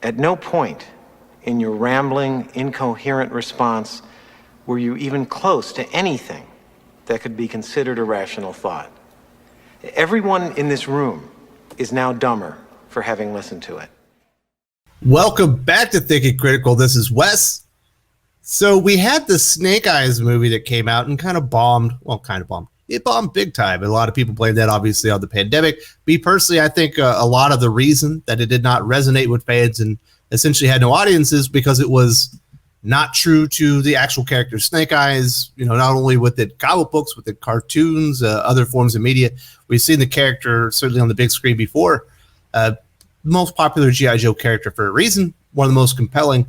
At no point in your rambling, incoherent response were you even close to anything that could be considered a rational thought. Everyone in this room is now dumber for having listened to it. Welcome back to Thinking Critical. This is Wes. So we had the Snake Eyes movie that came out and kind of bombed. Well, kind of bombed. It bombed big time. And a lot of people blame that, obviously, on the pandemic. Me personally, I think a lot of the reason that it did not resonate with fans and essentially had no audiences because it was not true to the actual character Snake Eyes, you know, not only with the comic books, with the cartoons, other forms of media. We've seen the character certainly on the big screen before. Most popular G.I. Joe character for a reason, one of the most compelling.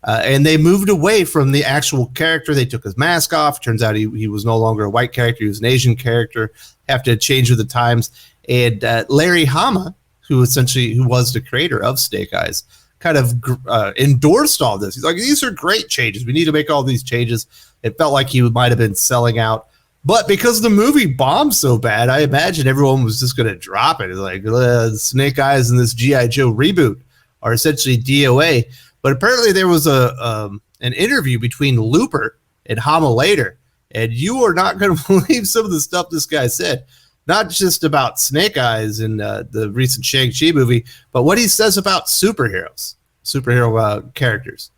And they moved away from the actual character. They took his mask off. Turns out he was no longer a white character. He was an Asian character. Have to change with the times. And Larry Hama, who was the creator of Snake Eyes, kind of endorsed all this. He's like, these are great changes. We need to make all these changes. It felt like he might have been selling out. But because the movie bombed so bad, I imagine everyone was just going to drop it. It's like Snake Eyes and this G.I. Joe reboot are essentially DOA. But apparently there was an interview between Looper and Hama later, and you are not going to believe some of the stuff this guy said. Not just about Snake Eyes in the recent Shang-Chi movie, but what he says about superhero characters.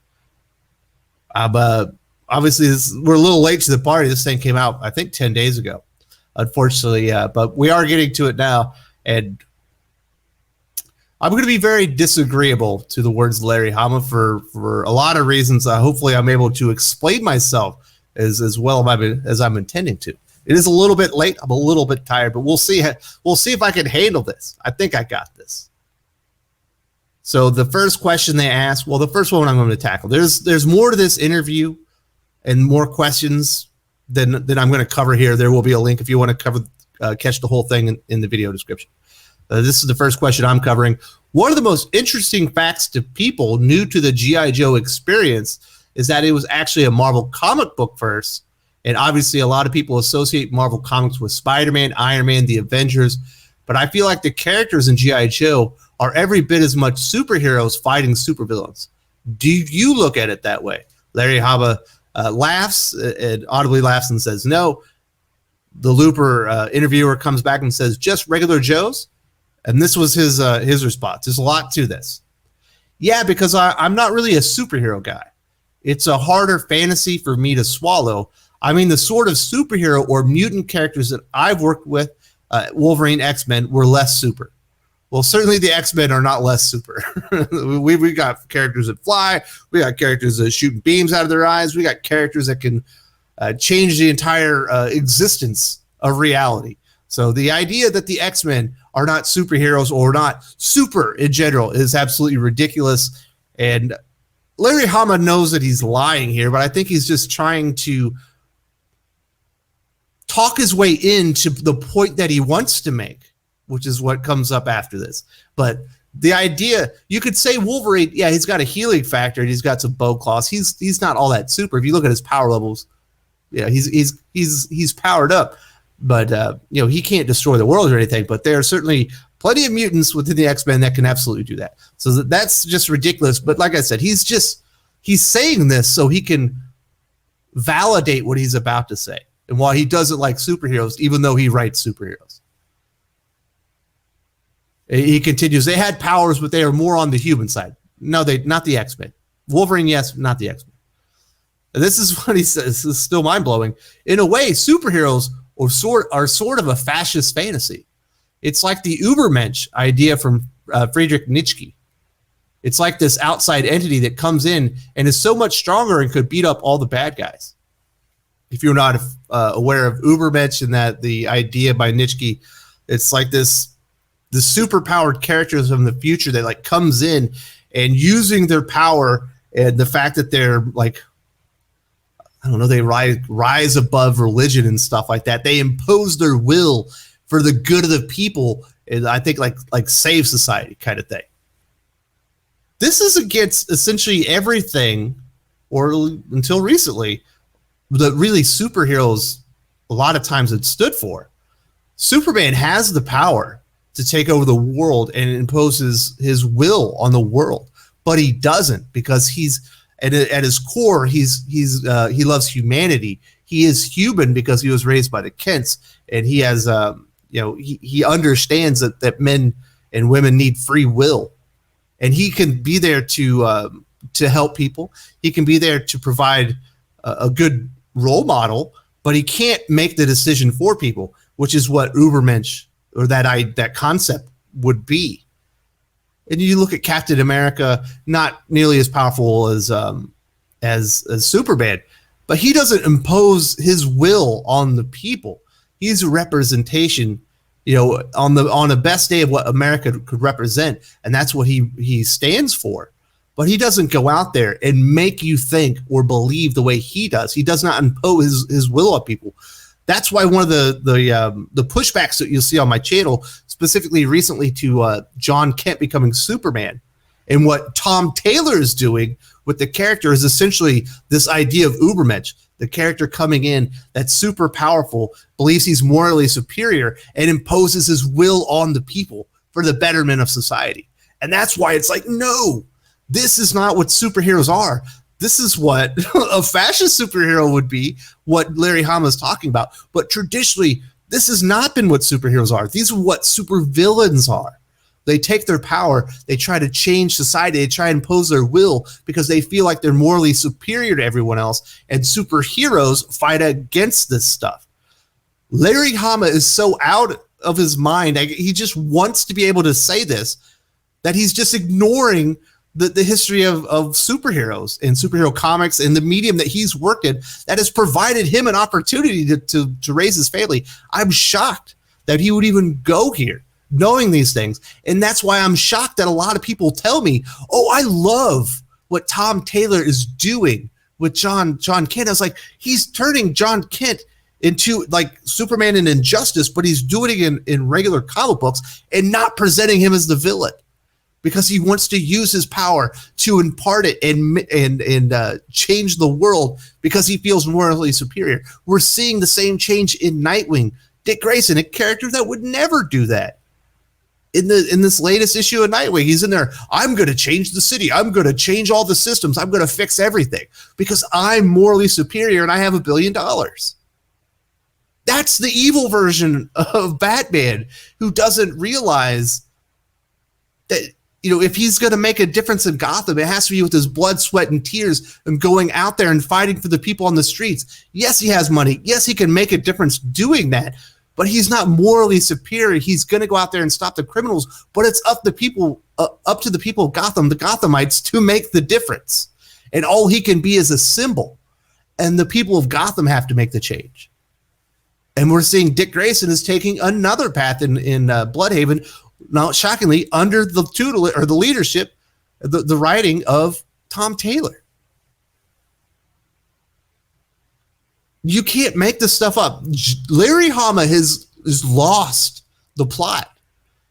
Obviously, we're a little late to the party. This thing came out, I think, 10 days ago, unfortunately. But we are getting to it now, and I'm going to be very disagreeable to the words of Larry Hama for a lot of reasons. Hopefully, I'm able to explain myself as well as I'm intending to. It is a little bit late. I'm a little bit tired, but we'll see. We'll see if I can handle this. I think I got this. So the first question they asked, well, the first one I'm going to tackle. There's more to this interview and more questions than I'm going to cover here. There will be a link if you want to catch the whole thing in the video description. This is the first question I'm covering. One of the most interesting facts to people new to the G.I. Joe experience is that it was actually a Marvel comic book first. And obviously, a lot of people associate Marvel Comics with Spider-Man, Iron Man, the Avengers. But I feel like the characters in G.I. Joe are every bit as much superheroes fighting supervillains. Do you look at it that way? Larry Hama laughs and audibly laughs and says no. The Looper interviewer comes back and says, just regular Joes? And this was his response. There's a lot to this. Yeah, because I'm not really a superhero guy. It's a harder fantasy for me to swallow. I mean, the sort of superhero or mutant characters that I've worked with, Wolverine, X-Men, were less super. Well, certainly the X-Men are not less super. we got characters that fly. We got characters that shoot beams out of their eyes. We got characters that can change the entire existence of reality. So the idea that the X-Men are not superheroes or not super in general is absolutely ridiculous. And Larry Hama knows that he's lying here, but I think he's just trying to talk his way into the point that he wants to make, which is what comes up after this. But the idea, you could say Wolverine, yeah, he's got a healing factor and he's got some bow claws. He's not all that super. If you look at his power levels, yeah, he's powered up, but he can't destroy the world or anything. But there are certainly plenty of mutants within the X-Men that can absolutely do that. So that's just ridiculous. But like I said, he's saying this so he can validate what he's about to say. And why he doesn't like superheroes, even though he writes superheroes. He continues, they had powers, but they are more on the human side. No, not the X-Men. Wolverine, yes, not the X-Men. And this is what he says. This is still mind-blowing. In a way, superheroes are sort of a fascist fantasy. It's like the Übermensch idea from Friedrich Nietzsche. It's like this outside entity that comes in and is so much stronger and could beat up all the bad guys. If you're not aware of Übermensch and that the idea by Nietzsche, it's like the superpowered characters from the future that like comes in and using their power and the fact that they're like, I don't know, they rise above religion and stuff like that. They impose their will for the good of the people, and I think like save society kind of thing. This is against essentially everything, or until recently, that really superheroes a lot of times had stood for. Superman has the power to take over the world and imposes his will on the world. but he doesn't, because he's at his core, he loves humanity. He is human because he was raised by the Kents, and he has he understands that men and women need free will, and he can be there to help people. He can be there to provide a good role model, but he can't make the decision for people, which is what Übermensch, or that concept, would be. And you look at Captain America, not nearly as powerful as Superman, but he doesn't impose his will on the people. He's a representation, on the best day of what America could represent, and that's what he stands for. But he doesn't go out there and make you think or believe the way he does. He does not impose his will on people. That's why one of the pushbacks that you'll see on my channel, specifically recently to John Kent becoming Superman, and what Tom Taylor is doing with the character, is essentially this idea of Übermensch, the character coming in that's super powerful, believes he's morally superior, and imposes his will on the people for the betterment of society. And that's why it's like, no, this is not what superheroes are. This is what a fascist superhero would be, what Larry Hama is talking about. But traditionally, this has not been what superheroes are. These are what supervillains are. They take their power, they try to change society, they try to impose their will because they feel like they're morally superior to everyone else, and superheroes fight against this stuff. Larry Hama is so out of his mind, he just wants to be able to say this, that he's just ignoring the history of superheroes and superhero comics and the medium that he's worked in that has provided him an opportunity to raise his family. I'm shocked that he would even go here knowing these things. And that's why I'm shocked that a lot of people tell me, oh, I love what Tom Taylor is doing with John Kent. I was like, he's turning John Kent into like Superman and Injustice, but he's doing it in regular comic books and not presenting him as the villain, because he wants to use his power to impart it and change the world because he feels morally superior. We're seeing the same change in Nightwing. Dick Grayson, a character that would never do that. In this latest issue of Nightwing, he's in there, I'm going to change the city. I'm going to change all the systems. I'm going to fix everything because I'm morally superior and I have $1 billion. That's the evil version of Batman, who doesn't realize that, if he's going to make a difference in Gotham, it has to be with his blood, sweat, and tears and going out there and fighting for the people on the streets. Yes, he has money. Yes, he can make a difference doing that, but he's not morally superior. He's going to go out there and stop the criminals, but it's up to the people of Gotham, the Gothamites, to make the difference. And all he can be is a symbol, and the people of Gotham have to make the change. And we're seeing Dick Grayson is taking another path in Bloodhaven, now shockingly under the tutelage or the leadership, the writing of Tom Taylor. You can't make this stuff up. Larry Hama has lost the plot.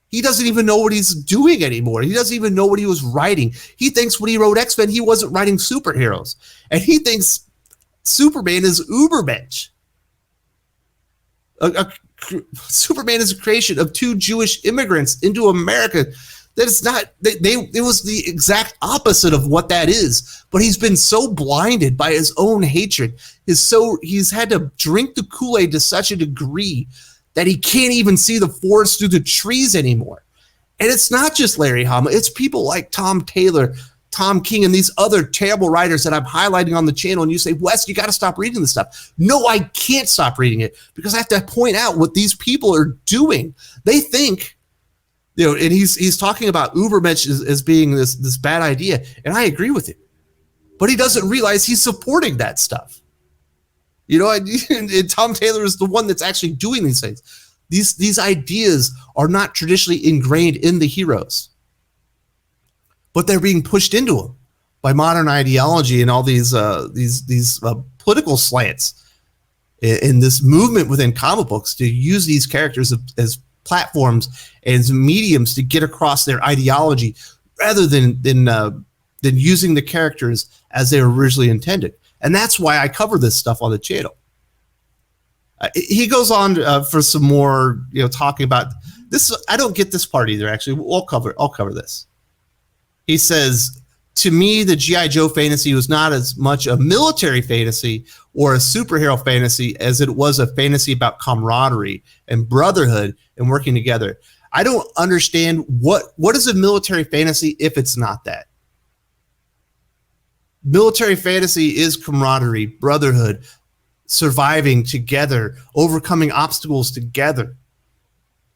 He doesn't even know what he's doing anymore. He doesn't even know what he was writing. He thinks when he wrote X-Men, he wasn't writing superheroes. And he thinks Superman is Übermensch. Superman is a creation of two Jewish immigrants into America. That is not, it was the exact opposite of what that is. But he's been so blinded by his own hatred. He's had to drink the Kool-Aid to such a degree that he can't even see the forest through the trees anymore. And it's not just Larry Hama. It's people like Tom Taylor, Tom King, and these other terrible writers that I'm highlighting on the channel. And you say, Wes, you got to stop reading this stuff. No, I can't stop reading it because I have to point out what these people are doing. They think, and he's talking about Übermensch as being this bad idea. And I agree with him. But he doesn't realize he's supporting that stuff. And Tom Taylor is the one that's actually doing these things. These ideas are not traditionally ingrained in the heroes, but they're being pushed into them by modern ideology and all these political slants in this movement within comic books to use these characters as platforms and as mediums to get across their ideology, rather than using the characters as they were originally intended. And that's why I cover this stuff on the channel. He goes on for some more, talking about this. I don't get this part either. Actually, I'll cover this. He says to me, the G.I. Joe fantasy was not as much a military fantasy or a superhero fantasy as it was a fantasy about camaraderie and brotherhood and working together. I don't understand what is a military fantasy if it's not that. Military fantasy is camaraderie, brotherhood, surviving together, overcoming obstacles together.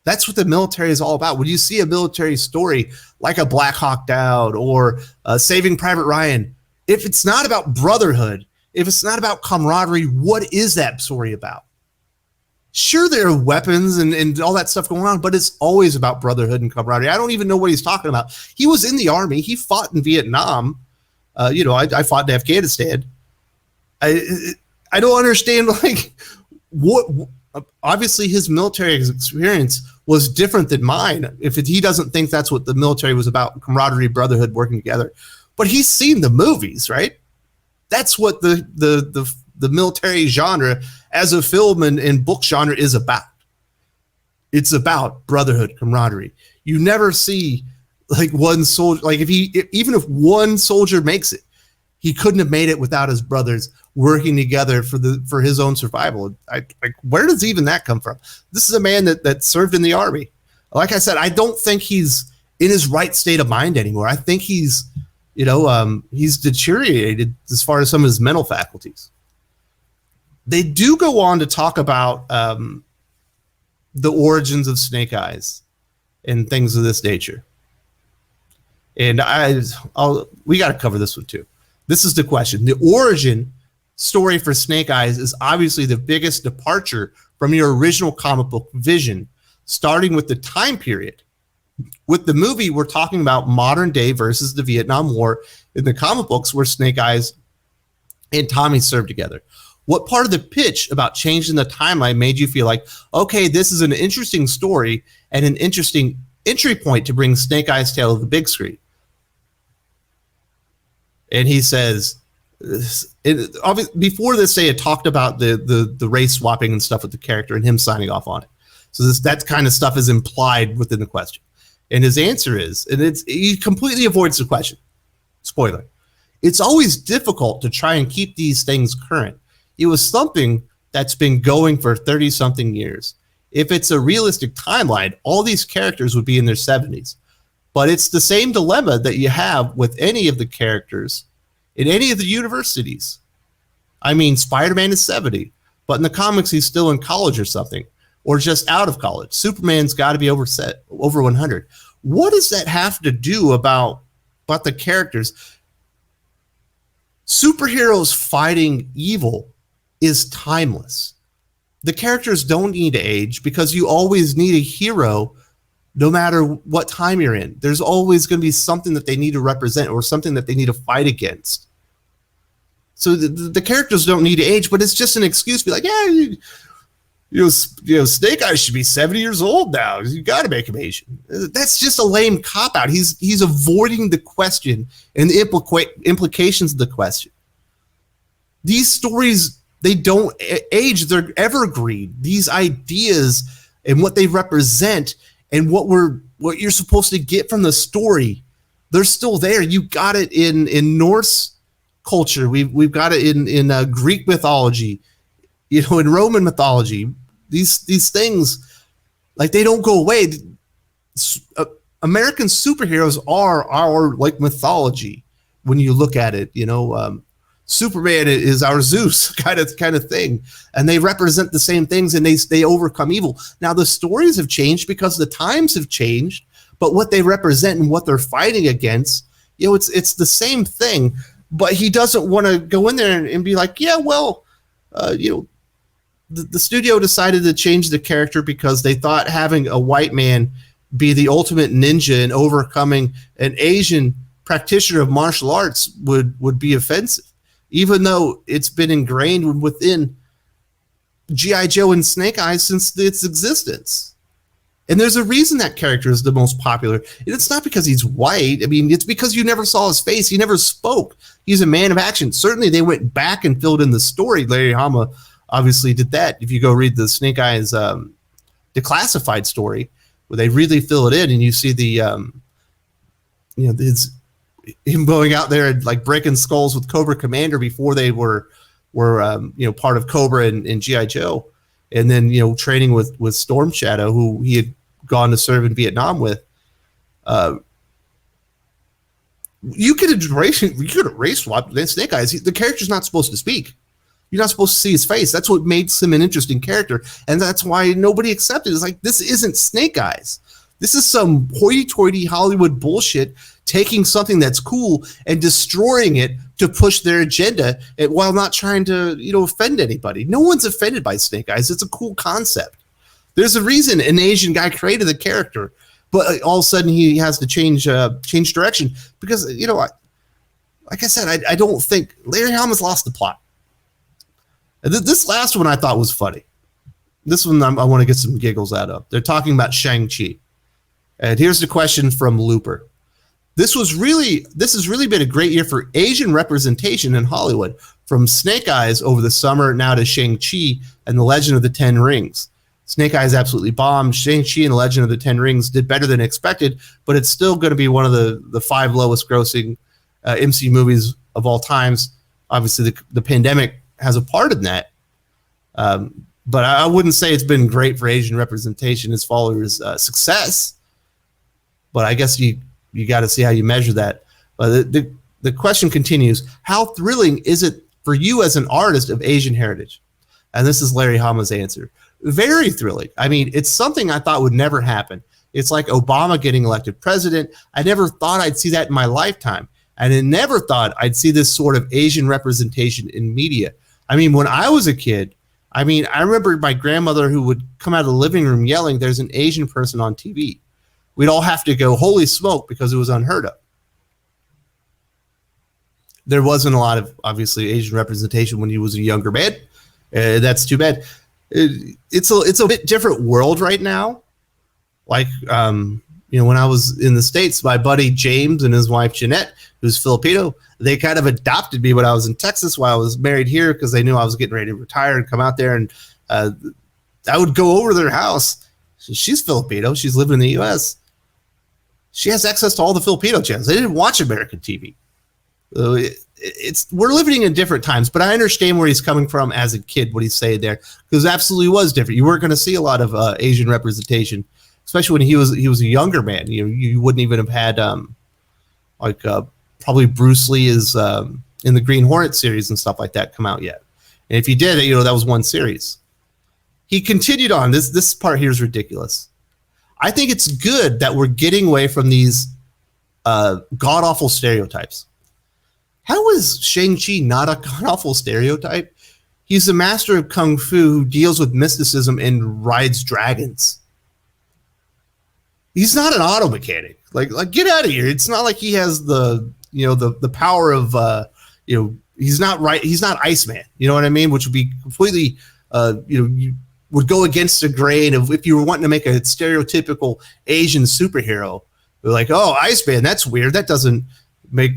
That's what the military is all about. When you see a military story like a Black Hawk Down or Saving Private Ryan, if it's not about brotherhood, if it's not about camaraderie, what is that story about? Sure, there are weapons and all that stuff going on, but it's always about brotherhood and camaraderie. I don't even know what he's talking about. He was in the Army. He fought in Vietnam. I fought in Afghanistan. I don't understand, like, what. Obviously, his military experience was different than mine. If he doesn't think that's what the military was about, camaraderie, brotherhood, working together. But he's seen the movies, right? That's what the military genre as a film and book genre is about. It's about brotherhood, camaraderie. You never see like one soldier, like even if one soldier makes it, he couldn't have made it without his brothers working together for his own survival. Where does even that come from? This is a man that served in the Army. Like I said, I don't think he's in his right state of mind anymore. I think he's deteriorated as far as some of his mental faculties. They do go on to talk about the origins of Snake Eyes and things of this nature. And we got to cover this one too. This is the question. The origin story for Snake Eyes is obviously the biggest departure from your original comic book vision, starting with the time period. With the movie, we're talking about modern day versus the Vietnam War in the comic books where Snake Eyes and Tommy served together. What part of the pitch about changing the timeline made you feel like, okay, this is an interesting story and an interesting entry point to bring Snake Eyes' tale to the big screen? And he says, before this, they had talked about the race swapping and stuff with the character and him signing off on it. So that kind of stuff is implied within the question. And his answer is, and he completely avoids the question. Spoiler. It's always difficult to try and keep these things current. It was something that's been going for 30-something years. If it's a realistic timeline, all these characters would be in their 70s. But it's the same dilemma that you have with any of the characters in any of the universities. I mean, Spider-Man is 70, but in the comics, he's still in college or something, or just out of college. Superman's got to be over 100. What does that have to do about the characters? Superheroes fighting evil is timeless. The characters don't need to age because you always need a hero no matter what time you're in. There's always going to be something that they need to represent or something that they need to fight against. So the characters don't need to age, but it's just an excuse to be like, yeah, Snake Eyes should be 70 years old now. You got to make him Asian. That's just a lame cop-out. He's avoiding the question and the implications of the question. These stories, they don't age. They're evergreen. These ideas and what they represent and what you're supposed to get from the story, they're still there. You got it in Norse culture. We've got it in Greek mythology, in Roman mythology. These things, like, they don't go away. American superheroes are our like mythology when you look at it. Superman is our Zeus kind of thing, and they represent the same things, and they overcome evil. Now the stories have changed because the times have changed, but what they represent and what they're fighting against, it's the same thing. But he doesn't want to go in there and be like, yeah, well, the studio decided to change the character because they thought having a white man be the ultimate ninja and overcoming an Asian practitioner of martial arts would be offensive. Even though it's been ingrained within G.I. Joe and Snake Eyes since its existence. And there's a reason that character is the most popular. And it's not because he's white. I mean, it's because you never saw his face. He never spoke. He's a man of action. Certainly, they went back and filled in the story. Larry Hama obviously did that. If you go read the Snake Eyes declassified story, where they really fill it in, and you see the him going out there and like breaking skulls with Cobra Commander before they were part of Cobra and GI Joe, and then training with Storm Shadow, who he had gone to serve in Vietnam with. You could erase swap Snake Eyes. The character's not supposed to speak. You're not supposed to see his face. That's what makes him an interesting character, and that's why nobody accepted it. It's like, this isn't Snake Eyes. This is some hoity-toity Hollywood bullshit, taking something that's cool and destroying it to push their agenda, while not trying to offend anybody. No one's offended by Snake Eyes. It's a cool concept. There's a reason an Asian guy created the character, but all of a sudden he has to change direction because like I said, I don't think Larry Hama's lost the plot. This last one I thought was funny. This one I want to get some giggles out of. They're talking about Shang-Chi. And here's the question from Looper. This has really been a great year for Asian representation in Hollywood, from Snake Eyes over the summer now to Shang-Chi and the Legend of the Ten Rings. Snake Eyes absolutely bombed. Shang-Chi and the Legend of the Ten Rings did better than expected, but it's still going to be one of the 5 lowest grossing MC movies of all times. Obviously, the pandemic has a part in that. But I wouldn't say it's been great for Asian representation as far as success. But I guess you got to see how you measure that. But the question continues: how thrilling is it for you as an artist of Asian heritage? And this is Larry Hama's answer. Very thrilling. I mean, it's something I thought would never happen. It's like Obama getting elected president. I never thought I'd see that in my lifetime. And I never thought I'd see this sort of Asian representation in media. I mean, when I was a kid, I remember my grandmother who would come out of the living room yelling, "There's an Asian person on TV." We'd all have to go, "Holy smoke," because it was unheard of. There wasn't a lot of, obviously, Asian representation when he was a younger man. That's too bad. It's a bit different world right now. Like, when I was in the States, my buddy James and his wife Jeanette, who's Filipino, they kind of adopted me when I was in Texas while I was married here, because they knew I was getting ready to retire and come out there. And I would go over to their house. She's Filipino. She's living in the U.S. She has access to all the Filipino channels. They didn't watch American TV. We're living in different times, but I understand where he's coming from as a kid, what he's saying there, because it absolutely was different. You weren't going to see a lot of Asian representation, especially when he was a younger man. You wouldn't even have had probably Bruce Lee is in the Green Hornet series and stuff like that come out yet. And if you did, that was one series. He continued on. This part here is ridiculous. I think it's good that we're getting away from these god-awful stereotypes. How is Shang-Chi not a god-awful stereotype? He's a master of kung fu who deals with mysticism and rides dragons. He's not an auto mechanic. Like get out of here. It's not like he has the power of he's not Iceman. You know what I mean? Which would be completely you would go against the grain of if you were wanting to make a stereotypical Asian superhero. They're like, "Oh, Iceman, that's weird. That doesn't make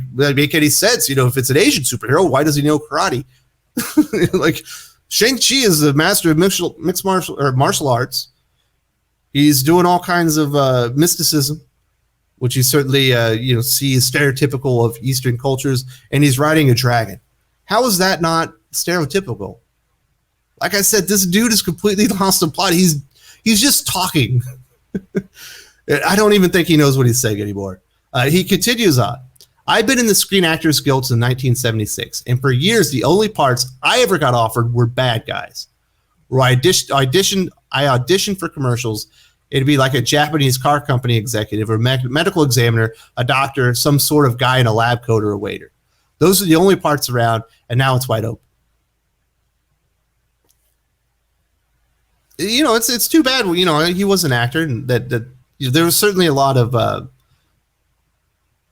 any sense. If it's an Asian superhero, why does he know karate?" Like, Shang-Chi is a master of mixed martial arts. He's doing all kinds of mysticism, which you certainly see is stereotypical of Eastern cultures, and he's riding a dragon. How is that not stereotypical? Like I said, this dude is completely lost the plot. He's just talking. I don't even think he knows what he's saying anymore. He continues on. I've been in the Screen Actors Guild since 1976, and for years the only parts I ever got offered were bad guys. Where I auditioned for commercials. It'd be like a Japanese car company executive or medical examiner, a doctor, some sort of guy in a lab coat or a waiter. Those are the only parts around, and now it's wide open. It's too bad. He was an actor, and that there was certainly a lot of.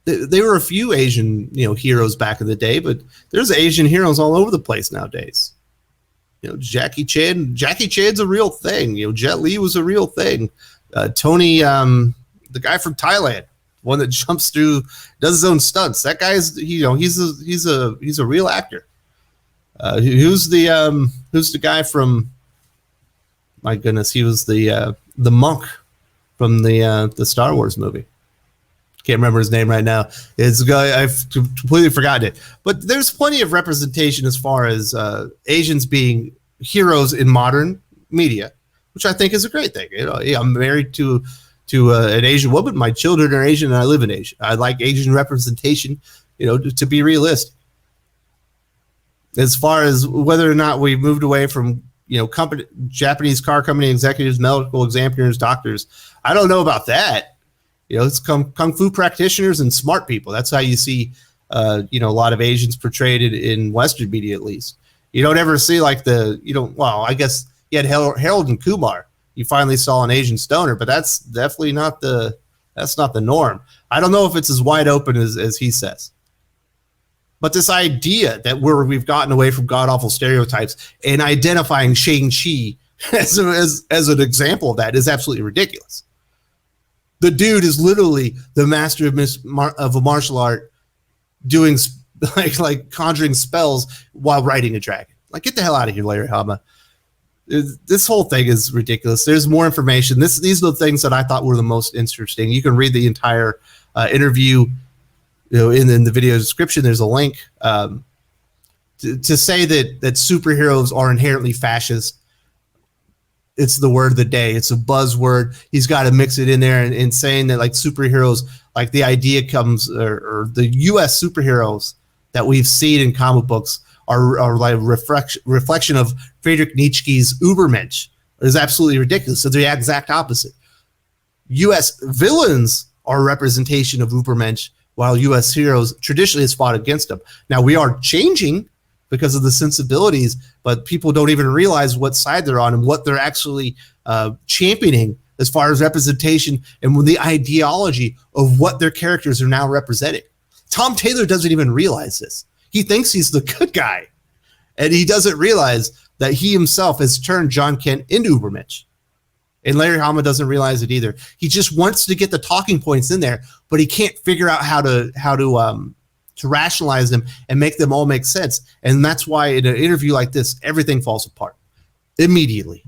There were a few Asian heroes back in the day, but there's Asian heroes all over the place nowadays. Jackie Chan's a real thing. Jet Li was a real thing. Tony, the guy from Thailand, one that jumps through, does his own stunts. That guy's he's a real actor. Who's the guy from? My goodness, he was the monk from the Star Wars movie. can't remember his name right now. It's a guy, I've completely forgotten it. But there's plenty of representation as far as Asians being heroes in modern media, which I think is a great thing. I'm married to an Asian woman. My children are Asian, and I live in Asia. I like Asian representation, to be realistic. As far as whether or not we moved away from Japanese car company executives, medical examiners, doctors, I don't know about that. It's kung fu practitioners and smart people. That's how you see, a lot of Asians portrayed in Western media, at least. You don't ever see like I guess you had Harold and Kumar. You finally saw an Asian stoner, but that's definitely not the norm. I don't know if it's as wide open as he says. But this idea that we've gotten away from god-awful stereotypes and identifying Shang-Chi as an example of that is absolutely ridiculous. The dude is literally the master of a martial art, doing like conjuring spells while riding a dragon. Like, get the hell out of here, Larry Hama. This whole thing is ridiculous. There's more information. These are the things that I thought were the most interesting. You can read the entire interview, in the video description. There's a link. To say that superheroes are inherently fascist, it's the word of the day. It's a buzzword. He's got to mix it in there and saying that like superheroes, like the idea comes, or the U.S. superheroes that we've seen in comic books are like a reflection of Friedrich Nietzsche's Übermensch. Is absolutely ridiculous. So the exact opposite. U.S. villains are a representation of Übermensch, while U.S. heroes traditionally has fought against them. Now we are changing because of the sensibilities, but people don't even realize what side they're on and what they're actually championing as far as representation and the ideology of what their characters are now representing. Tom Taylor doesn't even realize this. He thinks he's the good guy, and he doesn't realize that he himself has turned John Kent into Übermensch. And Larry Hama doesn't realize it either. He just wants to get the talking points in there, but he can't figure out how to rationalize them and make them all make sense. And that's why in an interview like this, everything falls apart immediately.